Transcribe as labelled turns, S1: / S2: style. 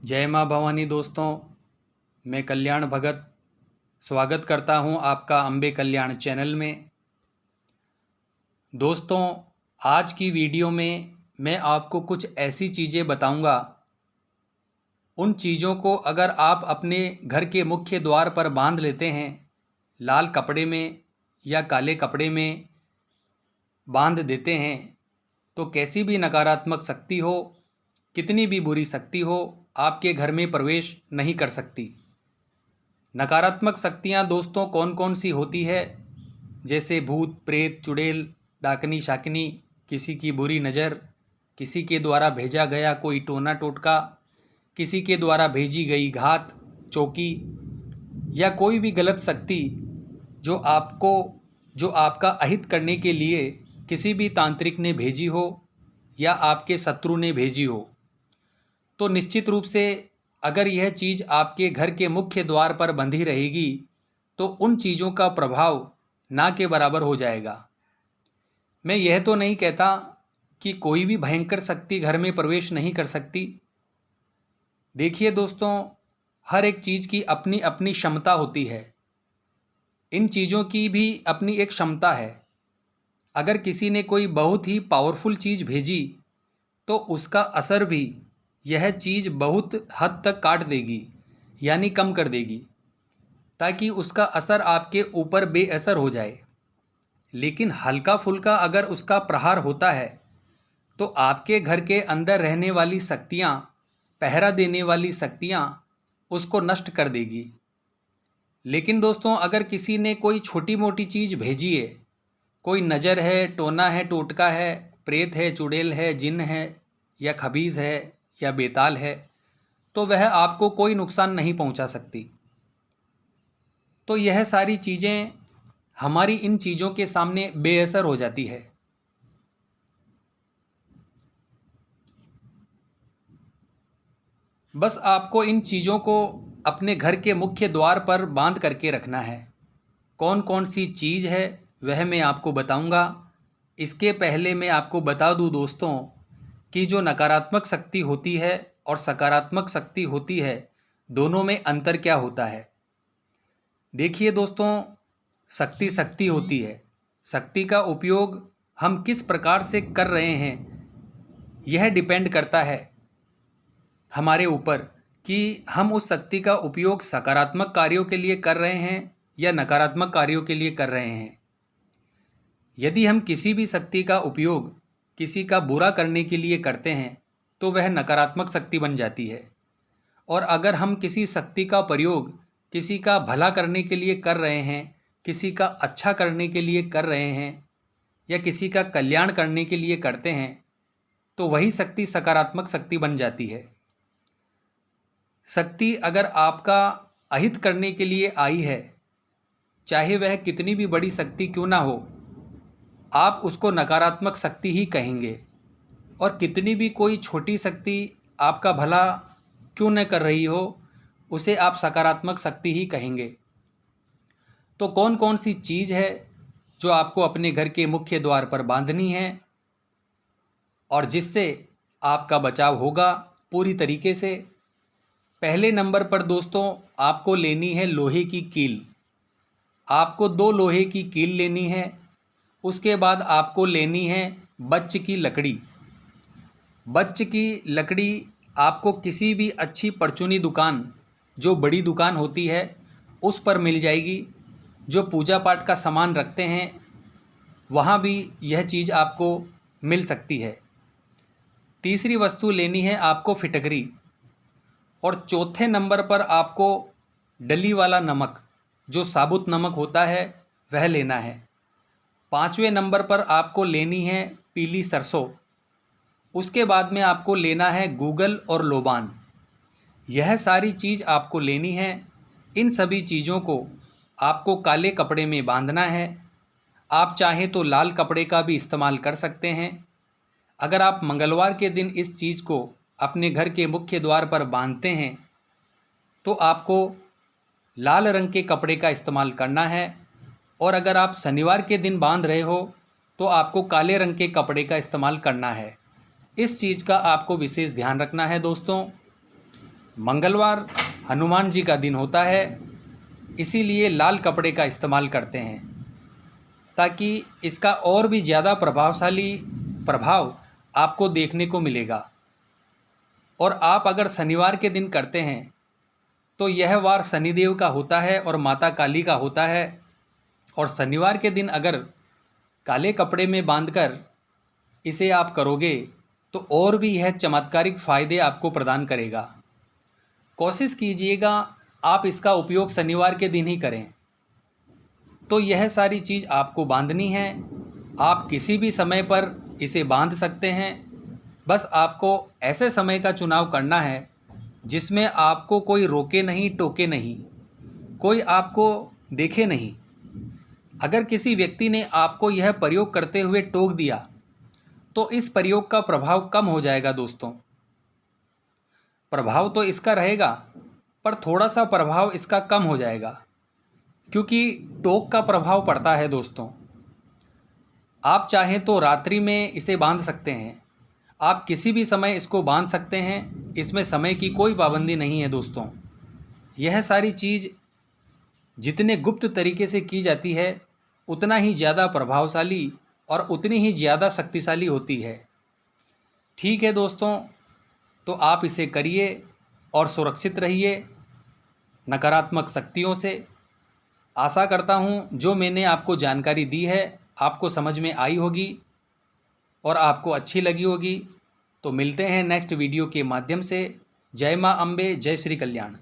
S1: जय माँ भवानी दोस्तों, मैं कल्याण भगत स्वागत करता हूँ आपका अम्बे कल्याण चैनल में। दोस्तों, आज की वीडियो में मैं आपको कुछ ऐसी चीज़ें बताऊँगा, उन चीज़ों को अगर आप अपने घर के मुख्य द्वार पर बांध लेते हैं, लाल कपड़े में या काले कपड़े में बांध देते हैं, तो कैसी भी नकारात्मक शक्ति हो, कितनी भी बुरी शक्ति हो, आपके घर में प्रवेश नहीं कर सकती। नकारात्मक शक्तियाँ दोस्तों कौन कौन सी होती है, जैसे भूत प्रेत चुड़ैल डाकनी शाकनी, किसी की बुरी नज़र, किसी के द्वारा भेजा गया कोई टोना टोटका, किसी के द्वारा भेजी गई घात चौकी, या कोई भी गलत शक्ति जो आपका अहित करने के लिए किसी भी तांत्रिक ने भेजी हो या आपके शत्रु ने भेजी हो, तो निश्चित रूप से अगर यह चीज़ आपके घर के मुख्य द्वार पर बंधी रहेगी तो उन चीज़ों का प्रभाव ना के बराबर हो जाएगा। मैं यह तो नहीं कहता कि कोई भी भयंकर शक्ति घर में प्रवेश नहीं कर सकती। देखिए दोस्तों, हर एक चीज़ की अपनी अपनी क्षमता होती है। इन चीज़ों की भी अपनी एक क्षमता है। अगर किसी ने कोई बहुत ही पावरफुल चीज़ भेजी तो उसका असर भी यह चीज़ बहुत हद तक काट देगी, यानी कम कर देगी, ताकि उसका असर आपके ऊपर बेअसर हो जाए। लेकिन हल्का फुल्का अगर उसका प्रहार होता है तो आपके घर के अंदर रहने वाली शक्तियाँ, पहरा देने वाली शक्तियाँ उसको नष्ट कर देगी। लेकिन दोस्तों, अगर किसी ने कोई छोटी मोटी चीज़ भेजी है, कोई नज़र है, टोना है, टोटका है, प्रेत है, चुड़ैल है, जिन्न है, या खबीज़ है, या बेताल है, तो वह आपको कोई नुकसान नहीं पहुंचा सकती। तो यह सारी चीज़ें हमारी इन चीज़ों के सामने बेअसर हो जाती है। बस आपको इन चीज़ों को अपने घर के मुख्य द्वार पर बांध करके रखना है। कौन कौन सी चीज़ है वह मैं आपको बताऊंगा। इसके पहले मैं आपको बता दूं दोस्तों कि जो नकारात्मक शक्ति होती है और सकारात्मक शक्ति होती है, दोनों में अंतर क्या होता है। देखिए दोस्तों, शक्ति शक्ति होती है। शक्ति का उपयोग हम किस प्रकार से कर रहे हैं, यह डिपेंड करता है हमारे ऊपर कि हम उस शक्ति का उपयोग सकारात्मक कार्यों के लिए कर रहे हैं या नकारात्मक कार्यों के लिए कर रहे हैं। यदि हम किसी भी शक्ति का उपयोग किसी का बुरा करने के लिए करते हैं तो वह नकारात्मक शक्ति बन जाती है, और अगर हम किसी शक्ति का प्रयोग किसी का भला करने के लिए कर रहे हैं, किसी का अच्छा करने के लिए कर रहे हैं, या किसी का कल्याण करने के लिए करते हैं, तो वही शक्ति सकारात्मक शक्ति बन जाती है। शक्ति अगर आपका अहित करने के लिए आई है, चाहे वह कितनी भी बड़ी शक्ति क्यों ना हो, आप उसको नकारात्मक शक्ति ही कहेंगे। और कितनी भी कोई छोटी शक्ति आपका भला क्यों न कर रही हो, उसे आप सकारात्मक शक्ति ही कहेंगे। तो कौन कौन सी चीज़ है जो आपको अपने घर के मुख्य द्वार पर बांधनी है और जिससे आपका बचाव होगा पूरी तरीके से। पहले नंबर पर दोस्तों आपको लेनी है लोहे की कील। आपको 2 लोहे की कील लेनी है। उसके बाद आपको लेनी है बच्च की लकड़ी। बच्च की लकड़ी आपको किसी भी अच्छी परचूनी दुकान, जो बड़ी दुकान होती है, उस पर मिल जाएगी। जो पूजा पाठ का सामान रखते हैं वहाँ भी यह चीज़ आपको मिल सकती है। तीसरी वस्तु लेनी है आपको फिटकरी। और चौथे नंबर पर आपको डली वाला नमक, जो साबुत नमक होता है, वह लेना है। 5वें नंबर पर आपको लेनी है पीली सरसों। उसके बाद में आपको लेना है गूगल और लोबान। यह सारी चीज़ आपको लेनी है। इन सभी चीज़ों को आपको काले कपड़े में बांधना है। आप चाहें तो लाल कपड़े का भी इस्तेमाल कर सकते हैं। अगर आप मंगलवार के दिन इस चीज़ को अपने घर के मुख्य द्वार पर बांधते हैं तो आपको लाल रंग के कपड़े का इस्तेमाल करना है, और अगर आप शनिवार के दिन बांध रहे हो तो आपको काले रंग के कपड़े का इस्तेमाल करना है। इस चीज़ का आपको विशेष ध्यान रखना है दोस्तों। मंगलवार हनुमान जी का दिन होता है, इसीलिए लाल कपड़े का इस्तेमाल करते हैं ताकि इसका और भी ज़्यादा प्रभावशाली प्रभाव आपको देखने को मिलेगा। और आप अगर शनिवार के दिन करते हैं तो यह वार शनिदेव का होता है और माता काली का होता है। और शनिवार के दिन अगर काले कपड़े में बांधकर इसे आप करोगे तो और भी यह चमत्कारिक फ़ायदे आपको प्रदान करेगा। कोशिश कीजिएगा आप इसका उपयोग शनिवार के दिन ही करें। तो यह सारी चीज़ आपको बांधनी है। आप किसी भी समय पर इसे बांध सकते हैं। बस आपको ऐसे समय का चुनाव करना है जिसमें आपको कोई रोके नहीं, टोके नहीं, कोई आपको देखे नहीं। अगर किसी व्यक्ति ने आपको यह प्रयोग करते हुए टोक दिया तो इस प्रयोग का प्रभाव कम हो जाएगा दोस्तों। प्रभाव तो इसका रहेगा पर थोड़ा सा प्रभाव इसका कम हो जाएगा, क्योंकि टोक का प्रभाव पड़ता है दोस्तों। आप चाहें तो रात्रि में इसे बांध सकते हैं, आप किसी भी समय इसको बांध सकते हैं। इसमें समय की कोई पाबंदी नहीं है दोस्तों। यह सारी चीज़ जितने गुप्त तरीके से की जाती है उतना ही ज़्यादा प्रभावशाली और उतनी ही ज़्यादा शक्तिशाली होती है। ठीक है दोस्तों, तो आप इसे करिए और सुरक्षित रहिए नकारात्मक शक्तियों से। आशा करता हूँ जो मैंने आपको जानकारी दी है आपको समझ में आई होगी और आपको अच्छी लगी होगी। तो मिलते हैं नेक्स्ट वीडियो के माध्यम से। जय माँ अम्बे, जय श्री कल्याण।